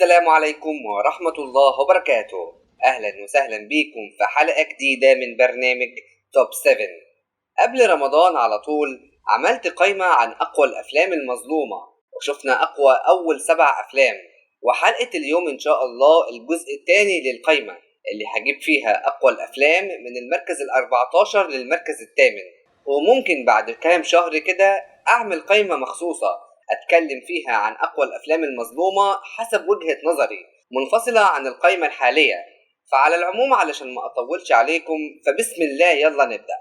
السلام عليكم ورحمة الله وبركاته. أهلا وسهلا بيكم في حلقة جديدة من برنامج توب 7. قبل رمضان على طول عملت قائمة عن أقوى الأفلام المظلومة، وشفنا أقوى أول 7 أفلام، وحلقة اليوم إن شاء الله الجزء الثاني للقائمة اللي هجيب فيها أقوى الأفلام من المركز 14 للمركز 8. وممكن بعد كام شهر كده أعمل قائمة مخصوصة أتكلم فيها عن أقوى الأفلام المظلومة حسب وجهة نظري منفصلة عن القائمة الحالية. فعلى العموم علشان ما أطولش عليكم فبسم الله يلا نبدأ.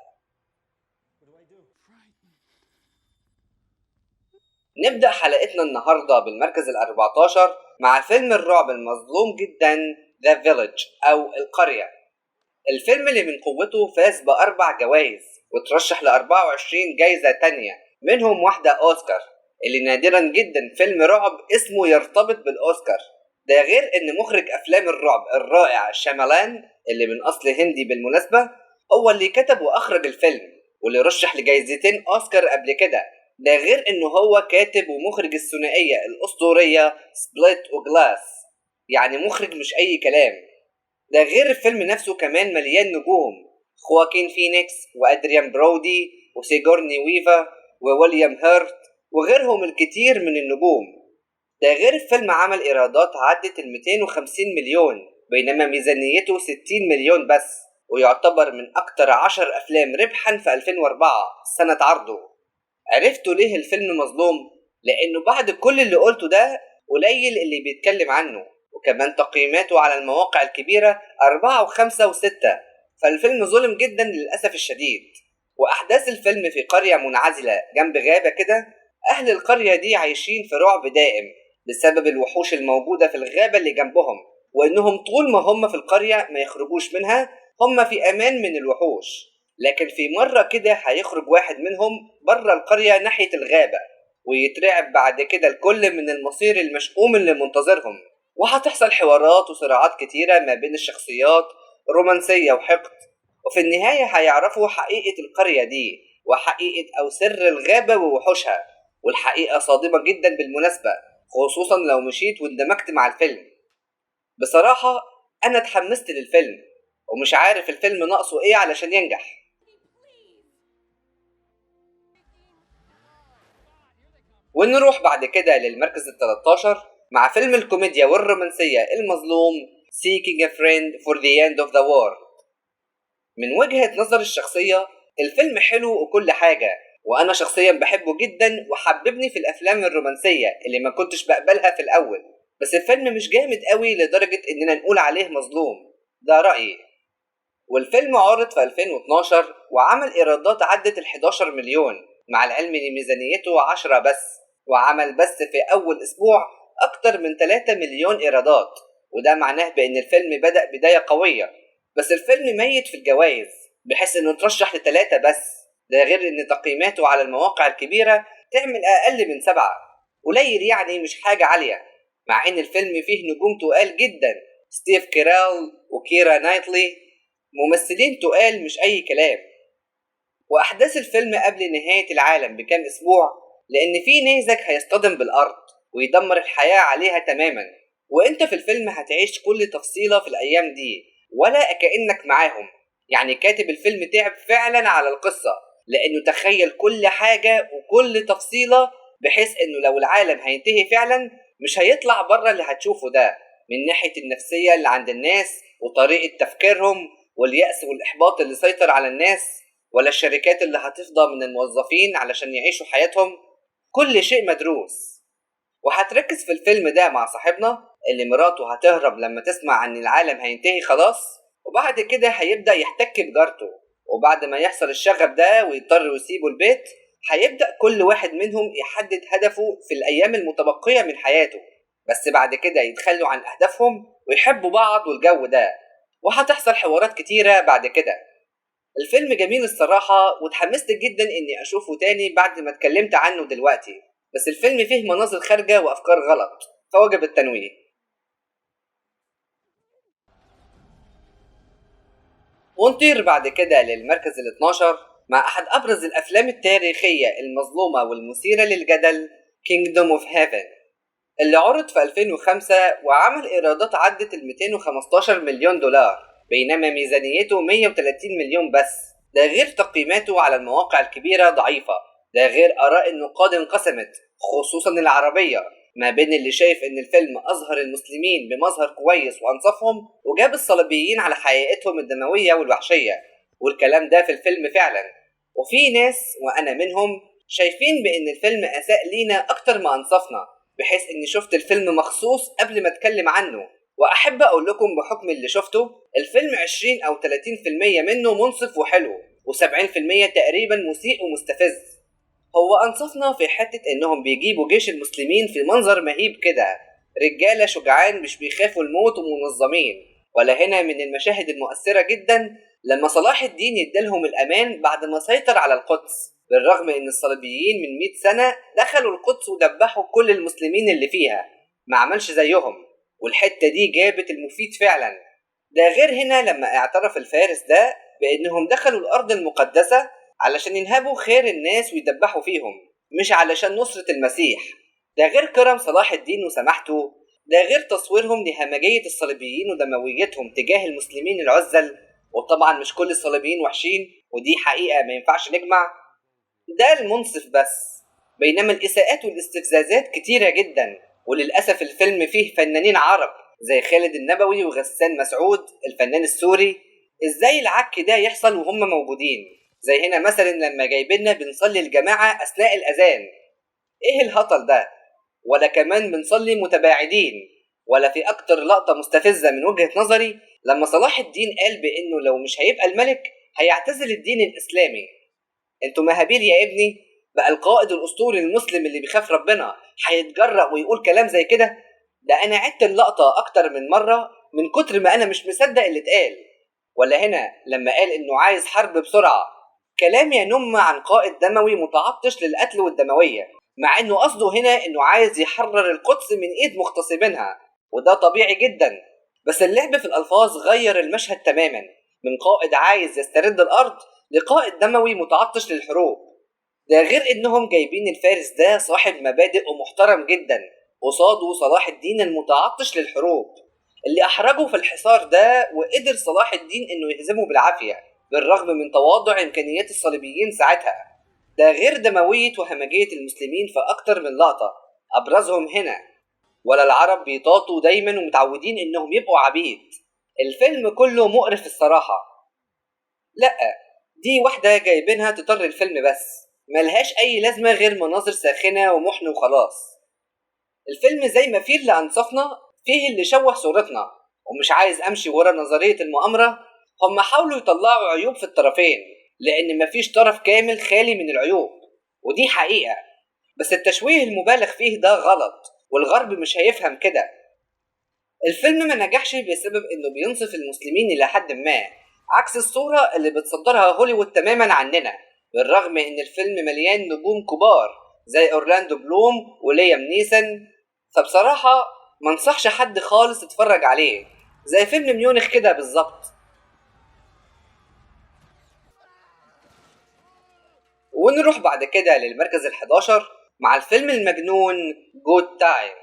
نبدأ حلقتنا النهاردة بالمركز 14 مع فيلم الرعب المظلوم جدا The Village أو القرية. الفيلم اللي من قوته فاز ب4 جوائز وترشح ل24 جايزة تانية، منهم واحدة أوسكار، اللي نادرا جدا فيلم رعب اسمه يرتبط بالأوسكار. ده غير ان مخرج افلام الرعب الرائع شامالان اللي من اصل هندي بالمناسبة هو اللي كتب واخرج الفيلم، واللي رشح لجايزتين اوسكار قبل كده. ده غير انه هو كاتب ومخرج الثنائية الاسطورية سبليت وجلاس، يعني مخرج مش اي كلام. ده غير الفيلم نفسه كمان مليان نجوم، خواكين فينيكس وادريان برودي وسيجورني ويفا وويليام هيرت وغيرهم الكتير من النجوم. ده غير الفيلم عمل إيرادات عدت 250 مليون، بينما ميزانيته 60 مليون بس، ويعتبر من أكتر 10 أفلام ربحا في 2004 سنة عرضه. عرفتوا ليه الفيلم مظلوم؟ لأنه بعد كل اللي قلته ده قليل اللي بيتكلم عنه، وكمان تقييماته على المواقع الكبيرة 4 و5 و6، فالفيلم ظلم جدا للأسف الشديد. وأحداث الفيلم في قرية منعزلة جنب غابة كده، أهل القرية دي عايشين في رعب دائم بسبب الوحوش الموجودة في الغابة اللي جنبهم، وإنهم طول ما هم في القرية ما يخرجوش منها هم في أمان من الوحوش. لكن في مرة كده هيخرج واحد منهم بره القرية ناحية الغابة، ويترعب بعد كده الكل من المصير المشؤوم اللي منتظرهم، وهتحصل حوارات وصراعات كتيرة ما بين الشخصيات، رومانسية وحقد، وفي النهاية هيعرفوا حقيقة القرية دي وحقيقة أو سر الغابة ووحوشها. والحقيقة صادمة جدا بالمناسبة، خصوصا لو مشيت واندمجت مع الفيلم. بصراحة أنا اتحمست للفيلم ومش عارف الفيلم ناقصه إيه علشان ينجح. ونروح بعد كده للمركز 13 مع فيلم الكوميديا والرومانسية المظلوم Seeking a Friend for the End of the World. من وجهة نظر الشخصية الفيلم حلو وكل حاجة، وأنا شخصيا بحبه جدا وحببني في الأفلام الرومانسية اللي ما كنتش بقبلها في الأول، بس الفيلم مش جامد قوي لدرجة إننا نقول عليه مظلوم، ده رأيي. والفيلم عرض في 2012 وعمل إيرادات عدت 11 مليون، مع العلم إن ميزانيته 10 بس، وعمل بس في أول أسبوع أكتر من 3 مليون إيرادات، وده معناه بأن الفيلم بدأ بداية قوية. بس الفيلم ميت في الجوائز بحيث إنه ترشح ل3 بس، ده غير إن تقييماته على المواقع الكبيرة تعمل أقل من 7، قليل يعني مش حاجة عالية، مع إن الفيلم فيه نجوم تقال جدا، ستيف كيرال وكيرا نايتلي، ممثلين تقال مش أي كلام. وأحداث الفيلم قبل نهاية العالم بكام أسبوع، لأن في نيزك هيصطدم بالأرض ويدمر الحياة عليها تماما، وإنت في الفيلم هتعيش كل تفصيلة في الأيام دي ولا كأنك معاهم. يعني كاتب الفيلم تعب فعلا على القصة، لأنه تخيل كل حاجة وكل تفصيلة، بحيث إنه لو العالم هينتهي فعلا مش هيطلع بره اللي هتشوفه ده، من ناحية النفسية اللي عند الناس وطريقة تفكيرهم واليأس والإحباط اللي سيطر على الناس، ولا الشركات اللي هتفضى من الموظفين علشان يعيشوا حياتهم. كل شيء مدروس. وهتركز في الفيلم ده مع صاحبنا اللي مراته هتهرب لما تسمع ان العالم هينتهي خلاص، وبعد كده هيبدأ يحتك بجارته، وبعد ما يحصل الشغب ده ويضطر يسيبوا البيت هيبدأ كل واحد منهم يحدد هدفه في الأيام المتبقية من حياته، بس بعد كده يتخلوا عن أهدافهم ويحبوا بعض والجو ده، وهتحصل حوارات كتيرة بعد كده. الفيلم جميل الصراحة وتحمست جدا اني اشوفه تاني بعد ما اتكلمت عنه دلوقتي، بس الفيلم فيه مناظر خارجة وافكار غلط فوجب التنويه. ونطير بعد كده للمركز 12 مع احد ابرز الافلام التاريخية المظلومة والمثيرة للجدل Kingdom of Heaven. اللي عرض في 2005 وعمل إيرادات عدت ال 215 مليون دولار، بينما ميزانيته 130 مليون بس. ده غير تقييماته على المواقع الكبيرة ضعيفة، ده غير آراء النقاد انقسمت خصوصا العربية، ما بين اللي شايف إن الفيلم أظهر المسلمين بمظهر كويس وأنصفهم وجاب الصليبيين على حقيقتهم الدموية والوحشية، والكلام ده في الفيلم فعلا. وفي ناس وأنا منهم شايفين بإن الفيلم أساء لينا أكتر ما أنصفنا، بحيث إني شفت الفيلم مخصوص قبل ما أتكلم عنه. وأحب أقول لكم بحكم اللي شفته، الفيلم 20 أو 30% منه منصف وحلو، و70% تقريبا مسيء ومستفز. هو أنصفنا في حتة إنهم بيجيبوا جيش المسلمين في منظر مهيب كده، رجالة شجعان مش بيخافوا الموت ومنظمين. ولا هنا من المشاهد المؤثرة جدا لما صلاح الدين يديلهم الأمان بعد ما سيطر على القدس، بالرغم إن الصليبيين من 100 سنة دخلوا القدس ودبحوا كل المسلمين اللي فيها، ما عملش زيهم. والحتة دي جابت المفيد فعلا. ده غير هنا لما اعترف الفارس ده بأنهم دخلوا الأرض المقدسة علشان ينهبوا خير الناس ويدبحوا فيهم، مش علشان نصرة المسيح. ده غير كرم صلاح الدين وسماحته، ده غير تصويرهم لهمجية الصليبيين ودمويتهم تجاه المسلمين العزل. وطبعا مش كل الصليبيين وحشين، ودي حقيقة ما ينفعش نجمع. ده المنصف بس، بينما الإساءات والاستفزازات كتيرة جدا. وللأسف الفيلم فيه فنانين عرب زي خالد النبوي وغسان مسعود الفنان السوري. ازاي العك ده يحصل وهم موجودين؟ زي هنا مثلا لما جايبيننا بنصلي الجماعة أثناء الأذان، ايه الهطل ده؟ ولا كمان بنصلي متباعدين. ولا في أكتر لقطة مستفزة من وجهة نظري لما صلاح الدين قال بإنه لو مش هيبقى الملك هيعتزل الدين الإسلامي. انتوا مهابيل يا ابني؟ بقى القائد الأسطوري المسلم اللي بيخاف ربنا هيتجرأ ويقول كلام زي كده؟ ده أنا عدت اللقطة أكتر من مرة من كتر ما أنا مش مصدق اللي اتقال. ولا هنا لما قال إنه عايز حرب بسرعة، كلام ينم عن قائد دموي متعطش للقتل والدموية، مع إنه قصده هنا إنه عايز يحرر القدس من إيد مغتصبينها، وده طبيعي جدا. بس اللعب في الألفاظ غير المشهد تماما، من قائد عايز يسترد الأرض لقائد دموي متعطش للحروب. ده غير إنهم جايبين الفارس ده صاحب مبادئ ومحترم جدا قصاده صلاح الدين المتعطش للحروب، اللي أحرجه في الحصار ده وقدر صلاح الدين إنه يهزمه بالعافية بالرغم من تواضع إمكانيات الصليبيين ساعتها. ده غير دموية وهمجية المسلمين في أكتر من لقطة، أبرزهم هنا ولا العرب بيطاطوا دايما ومتعودين إنهم يبقوا عبيد. الفيلم كله مقرف الصراحة. لأ، دي واحدة جايبينها تطر الفيلم بس، ملهاش أي لازمة غير مناظر ساخنة ومحن وخلاص. الفيلم زي ما فيه اللي أنصفنا فيه اللي شوه صورتنا. ومش عايز أمشي ورا نظرية المؤامرة، هم حاولوا يطلعوا عيوب في الطرفين لأن مفيش طرف كامل خالي من العيوب، ودي حقيقة. بس التشويه المبالغ فيه ده غلط، والغرب مش هيفهم كده. الفيلم ما نجحش بسبب إنه بينصف المسلمين إلى حد ما، عكس الصورة اللي بتصدرها هوليوود تماما عننا، بالرغم إن الفيلم مليان نجوم كبار زي أورلاندو بلوم وليام نيسن. فبصراحة منصحش حد خالص يتفرج عليه، زي فيلم ميونخ كده بالظبط. ونروح بعد كده للمركز ال11 مع الفيلم المجنون جود تايم.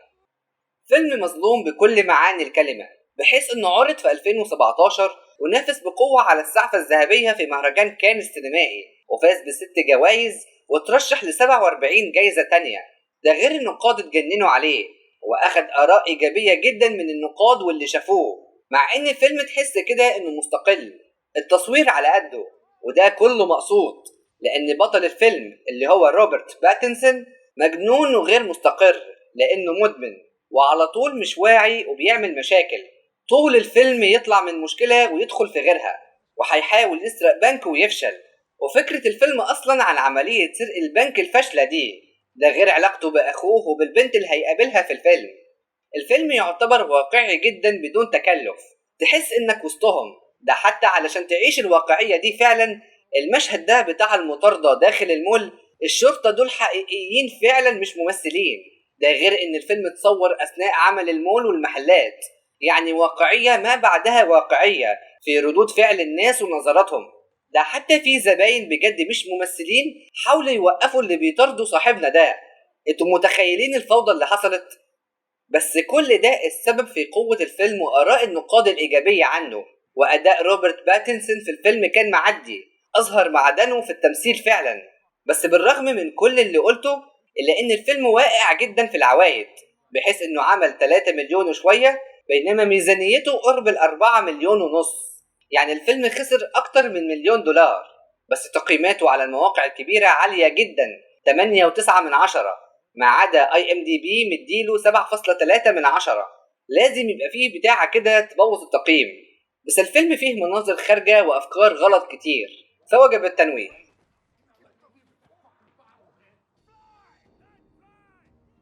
فيلم مظلوم بكل معاني الكلمة، بحيث انه عرض في 2017 ونافس بقوة على السعفة الذهبية في مهرجان كان السينمائي، وفاز ب6 جوائز وترشح ل47 جايزة تانية. ده غير النقاد اتجننوا عليه، واخد آراء إيجابية جدا من النقاد واللي شافوه، مع ان الفيلم تحس كده انه مستقل، التصوير على قده، وده كله مقصود لان بطل الفيلم اللي هو روبرت باتنسون مجنون وغير مستقر لانه مدمن، وعلى طول مش واعي وبيعمل مشاكل. طول الفيلم يطلع من مشكلة ويدخل في غيرها، وهيحاول يسرق بنك ويفشل. وفكرة الفيلم أصلا عن عملية سرق البنك الفاشلة دي، ده غير علاقته بأخوه وبالبنت اللي هيقابلها في الفيلم. الفيلم يعتبر واقعي جدا بدون تكلف، تحس إنك وسطهم. ده حتى علشان تعيش الواقعية دي فعلا، المشهد ده بتاع المطاردة داخل المول، الشرطة دول حقيقيين فعلا مش ممثلين. ده غير ان الفيلم اتصور اثناء عمل المول والمحلات، يعني واقعية ما بعدها واقعية في ردود فعل الناس ونظراتهم. ده حتى في زباين بجد مش ممثلين حاولوا يوقفوا اللي بيطاردوا صاحبنا ده. انتوا متخيلين الفوضى اللي حصلت؟ بس كل ده السبب في قوة الفيلم وآراء النقاد الإيجابية عنه، وأداء روبرت باتنسون في الفيلم كان معدي، أظهر معدنه في التمثيل فعلا. بس بالرغم من كل اللي قلته، إلا إن الفيلم واقع جدا في العوايد، بحيث إنه عمل 3 مليون وشوية، بينما ميزانيته قرب 4 مليون ونص. يعني الفيلم خسر أكتر من مليون دولار. بس تقييماته على المواقع الكبيرة عالية جدا، 8.9 من 10، ما عدا IMDb مديله 7.3 من 10. لازم يبقى فيه بتاعة كده تبوظ التقييم. بس الفيلم فيه مناظر خارجة وأفكار غلط كتير، فوجب التنويه.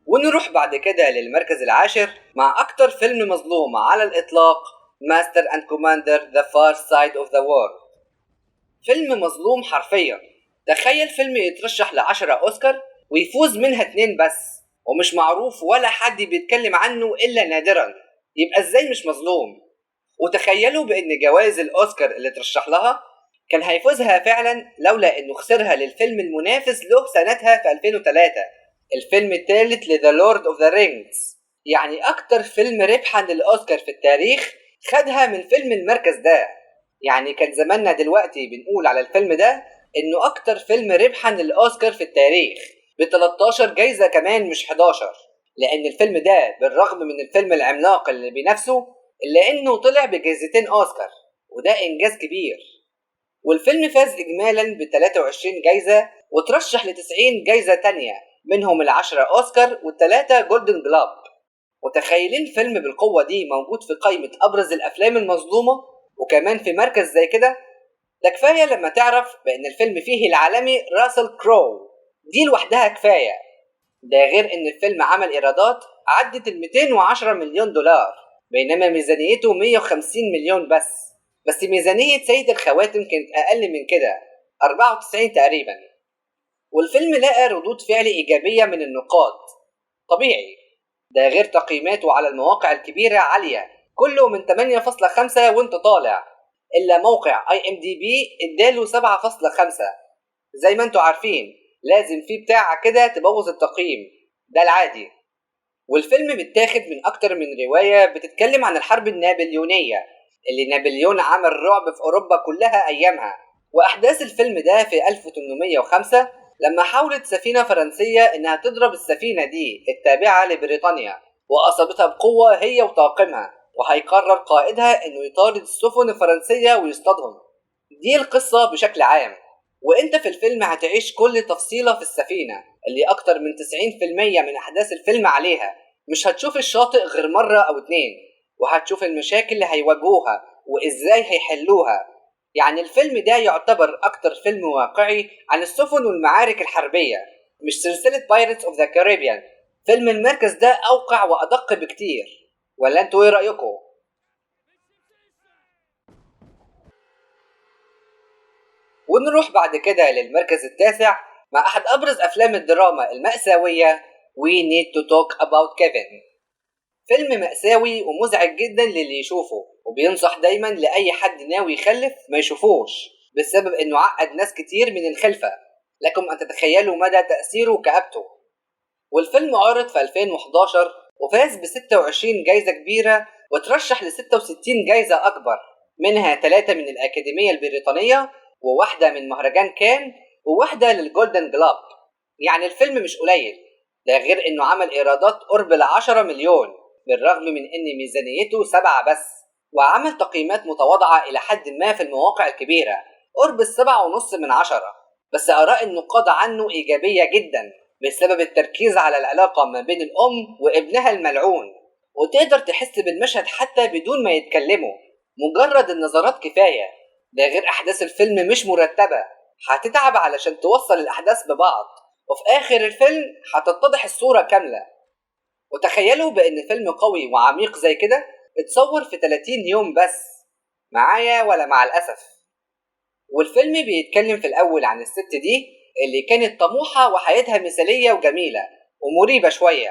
ونروح بعد كده للمركز العاشر مع أكتر فيلم مظلوم على الإطلاق، Master and Commander The Far Side of the World. فيلم مظلوم حرفيا. تخيل فيلم يترشح ل10 أوسكار ويفوز منها 2 بس، ومش معروف ولا حد بيتكلم عنه إلا نادرا. يبقى إزاي مش مظلوم؟ وتخيلوا بأن جوائز الأوسكار اللي ترشح لها كان هيفوزها فعلا، لولا أنه خسرها للفيلم المنافس له سنتها في 2003، الفيلم الثالث لذا لورد اوف ذا رينجز. يعني أكتر فيلم ربحا للأوسكار في التاريخ خدها من فيلم المركز ده. يعني كان زماننا دلوقتي بنقول على الفيلم ده انه اكتر فيلم ربحا للاوسكار في التاريخ، ب 13 جايزة كمان مش 11. لان الفيلم ده بالرغم من الفيلم العملاق اللي بنفسه، الا انه طلع بجائزتين اوسكار، وده انجاز كبير. والفيلم فاز اجمالا ب 23 جايزة، وترشح ل 90 جايزة تانية، منهم ال10 اوسكار وال3 جولدن جلوب. متخيلين فيلم بالقوة دي موجود في قائمة ابرز الافلام المظلومة، وكمان في مركز زي كده؟ ده كفاية لما تعرف بأن الفيلم فيه العالمي راسل كرو، دي لوحدها كفاية. ده غير أن الفيلم عمل إيرادات عدت 210 مليون دولار، بينما ميزانيته 150 مليون بس ميزانية سيد الخواتم كانت أقل من كده، 94 تقريبا. والفيلم لقى ردود فعل إيجابية من النقاد، طبيعي. ده غير تقييماته على المواقع الكبيرة عالية، كله من 8.5 وانت طالع، إلا موقع IMDb اداله 7.5. زي ما انتوا عارفين لازم في بتاعة كده تبوظ التقييم، ده العادي. والفيلم متاخد من أكتر من رواية بتتكلم عن الحرب النابليونية، اللي نابليون عمل رعب في أوروبا كلها أيامها. وأحداث الفيلم ده في 1805، لما حاولت سفينة فرنسية إنها تضرب السفينة دي التابعة لبريطانيا، وأصابتها بقوة هي وطاقمها، وهيقرر قائدها إنه يطارد السفن الفرنسية ويصطادهم. دي القصة بشكل عام، وإنت في الفيلم هتعيش كل تفصيلة في السفينة اللي أكتر من 90% من أحداث الفيلم عليها. مش هتشوف الشاطئ غير مرة أو 2، وهتشوف المشاكل اللي هيواجهوها وإزاي هيحلوها. يعني الفيلم ده يعتبر أكتر فيلم واقعي عن السفن والمعارك الحربية، مش سلسلة Pirates of the Caribbean. فيلم المركز ده أوقع وأدق بكتير، ولا أنتوا إيه رأيكم؟ ونروح بعد كده للمركز التاسع مع أحد أبرز أفلام الدراما المأساوية، We Need to Talk About Kevin. فيلم مأساوي ومزعج جدا للي يشوفه، وبينصح دايما لأي حد ناوي يخلف ما يشوفوش، بسبب انه عقد ناس كتير من الخلفة. لكم ان تتخيلوا مدى تأثيره وكآبته. والفيلم عرض في 2011 وفاز ب 26 جايزة كبيرة، وترشح ل 66 جايزة أكبر، منها 3 من الأكاديمية البريطانية، وواحدة من مهرجان كان، وواحدة للجولدن جلوب. يعني الفيلم مش قليل. ده غير انه عمل ايرادات قرب 10 مليون، بالرغم من ان ميزانيته 7 بس، وعمل تقييمات متواضعة الى حد ما في المواقع الكبيرة، قرب 7.5 من 10. بس آراء النقاد عنه إيجابية جدا، بسبب التركيز على العلاقة ما بين الأم وابنها الملعون، وتقدر تحس بالمشهد حتى بدون ما يتكلموا، مجرد النظرات كفاية. ده غير أحداث الفيلم مش مرتبة، هتتعب علشان توصل الأحداث ببعض، وفي آخر الفيلم هتتضح الصورة كاملة. وتخيلوا بأن فيلم قوي وعميق زي كده اتصور في 30 يوم بس، معايا ولا مع الأسف؟ والفيلم بيتكلم في الأول عن الست دي اللي كانت طموحة وحياتها مثالية وجميلة ومريبة شوية،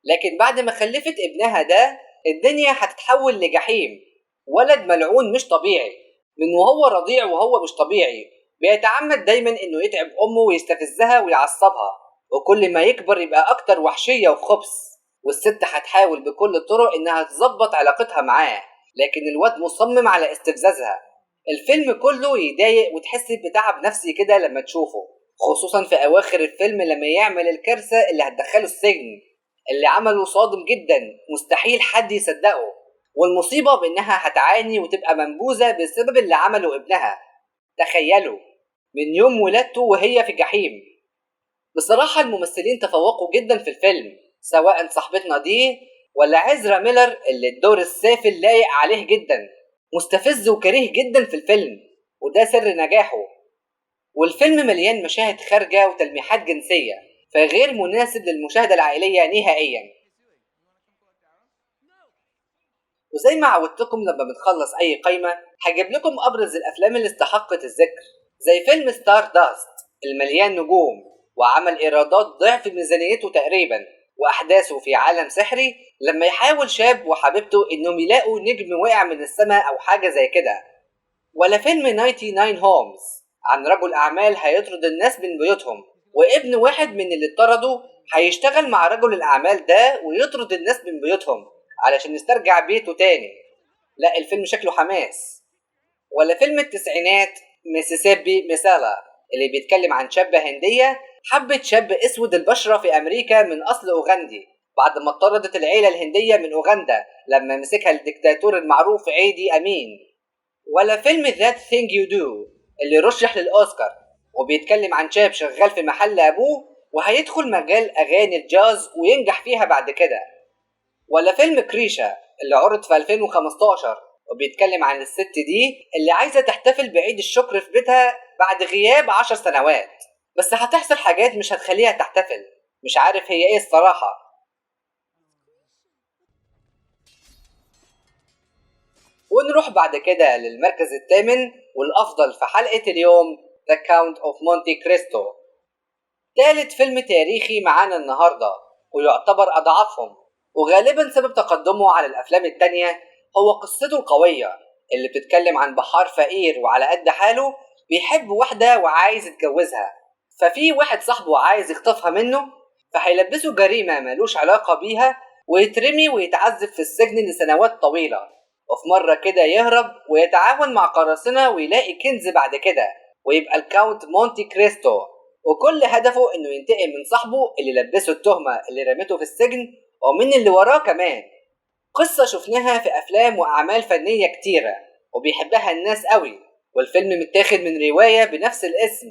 لكن بعد ما خلفت ابنها ده الدنيا هتتحول لجحيم. ولد ملعون مش طبيعي، من وهو رضيع وهو مش طبيعي، بيتعمد دايما انه يتعب امه ويستفزها ويعصبها، وكل ما يكبر يبقى اكتر وحشية وخبث. والست هتحاول بكل الطرق إنها تظبط علاقتها معاه، لكن الواد مصمم على استفزازها. الفيلم كله يضايق وتحس بتعب نفسي كده لما تشوفه، خصوصا في أواخر الفيلم لما يعمل الكارثة اللي هتدخله السجن. اللي عمله صادم جدا، مستحيل حد يصدقه، والمصيبة بإنها هتعاني وتبقى منبوذة بسبب اللي عمله ابنها. تخيلوا، من يوم ولادته وهي في جحيم. بصراحة الممثلين تفوقوا جدا في الفيلم، سواء صاحبتنا دي ولا عزرا ميلر اللي الدور السافل لايق عليه جدا. مستفز وكريه جدا في الفيلم، وده سر نجاحه. والفيلم مليان مشاهد خارجة وتلميحات جنسية، فغير مناسب للمشاهدة العائلية نهائيا. وزي ما عودتكم لما بنخلص أي قايمة هجيب لكم أبرز الأفلام اللي استحقت الذكر، زي فيلم ستار داست المليان نجوم وعمل إيرادات ضعف ميزانيته تقريبا، وأحداثه في عالم سحري لما يحاول شاب وحبيبته إنهم يلاقوا نجم وقع من السماء أو حاجة زي كده. ولا فيلم 99 هومز عن رجل أعمال هيطرد الناس من بيوتهم، وابن واحد من اللي اتطردوا هيشتغل مع رجل الأعمال ده ويطرد الناس من بيوتهم علشان يسترجع بيته تاني. لا، الفيلم شكله حماس. ولا فيلم التسعينات ميسيسيبي مسالا اللي بيتكلم عن شابة هندية حبت شاب اسود البشرة في امريكا من اصل اوغندي بعد ما اطردت العيلة الهندية من اوغندا لما مسكها الدكتاتور المعروف عيدي امين. ولا فيلم That Thing You Do اللي رشح للاوسكار وبيتكلم عن شاب شغال في محل ابوه وهيدخل مجال اغاني الجاز وينجح فيها بعد كده. ولا فيلم كريشا اللي عرض في 2015 وبيتكلم عن الست دي اللي عايزة تحتفل بعيد الشكر في بيتها بعد غياب 10 سنوات، بس هتحصل حاجات مش هتخليها تحتفل، مش عارف هي ايه الصراحة. ونروح بعد كده للمركز الثامن والأفضل في حلقة اليوم، The Count of Monte Cristo، ثالث فيلم تاريخي معانا النهاردة ويعتبر أضعفهم، وغالبا سبب تقدمه على الأفلام التانية هو قصته القوية اللي بتتكلم عن بحار فقير وعلى قد حاله بيحب واحدة وعايز يتجوزها، ففي واحد صاحبه عايز يخطفها منه فهيلبسه جريمة مالوش علاقة بيها ويترمي ويتعذب في السجن لسنوات طويلة. وفي مرة كده يهرب ويتعاون مع قراصنة ويلاقي كنز بعد كده ويبقى الكاونت مونتي كريستو، وكل هدفه انه ينتقم من صاحبه اللي لبسه التهمة اللي رمته في السجن ومن اللي وراه كمان. قصة شفناها في أفلام وأعمال فنية كتيرة وبيحبها الناس قوي، والفيلم متاخد من رواية بنفس الاسم،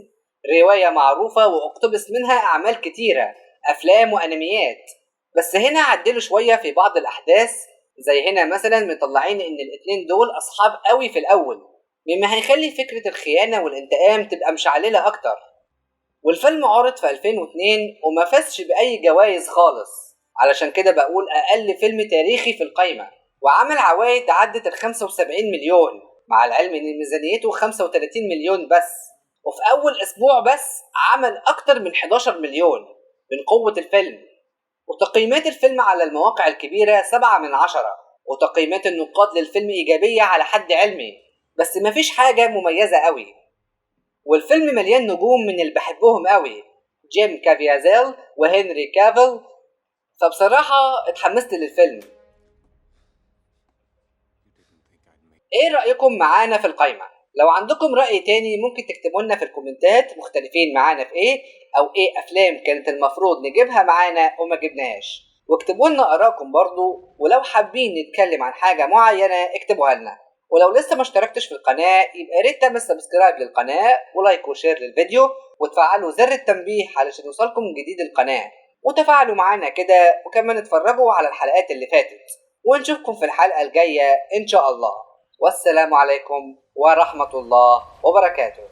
رواية معروفة واقتبس منها أعمال كتيرة أفلام وأنميات، بس هنا عدلوا شوية في بعض الأحداث. زي هنا مثلا مطلعين إن الاتنين دول أصحاب قوي في الأول، مما هيخلي فكرة الخيانة والانتقام تبقى مشعللة أكتر. والفيلم عرض في 2002 وما فازش بأي جوائز خالص، علشان كده بقول أقل فيلم تاريخي في القايمة، وعمل عوائد عدت 75 مليون مع العلم إن ميزانيته 35 مليون بس، وفي أول أسبوع بس عمل أكتر من 11 مليون من قوة الفيلم. وتقييمات الفيلم على المواقع الكبيرة 7/10، وتقييمات النقاد للفيلم إيجابية على حد علمي، بس مفيش حاجة مميزة قوي. والفيلم مليان نجوم من اللي بحبهم قوي، جيم كافيازيل وهنري كافيل، فبصراحة اتحمست للفيلم. ايه رأيكم معانا في القايمة؟ لو عندكم رأي تاني ممكن تكتبوا لنا في الكومنتات مختلفين معانا في ايه، او ايه افلام كانت المفروض نجيبها معانا وما جبناهاش، واكتبوا لنا آراءكم برضو. ولو حابين نتكلم عن حاجة معينة اكتبوها لنا. ولو لسه ما اشتركتش في القناة يبقى ريت تعمل سبسكرايب للقناة ولايك وشير للفيديو وتفعلوا زر التنبيه علشان يوصلكم جديد القناة، وتفاعلوا معانا كده، وكمان اتفرجوا على الحلقات اللي فاتت، ونشوفكم في الحلقة الجاية إن شاء الله. والسلام عليكم ورحمة الله وبركاته.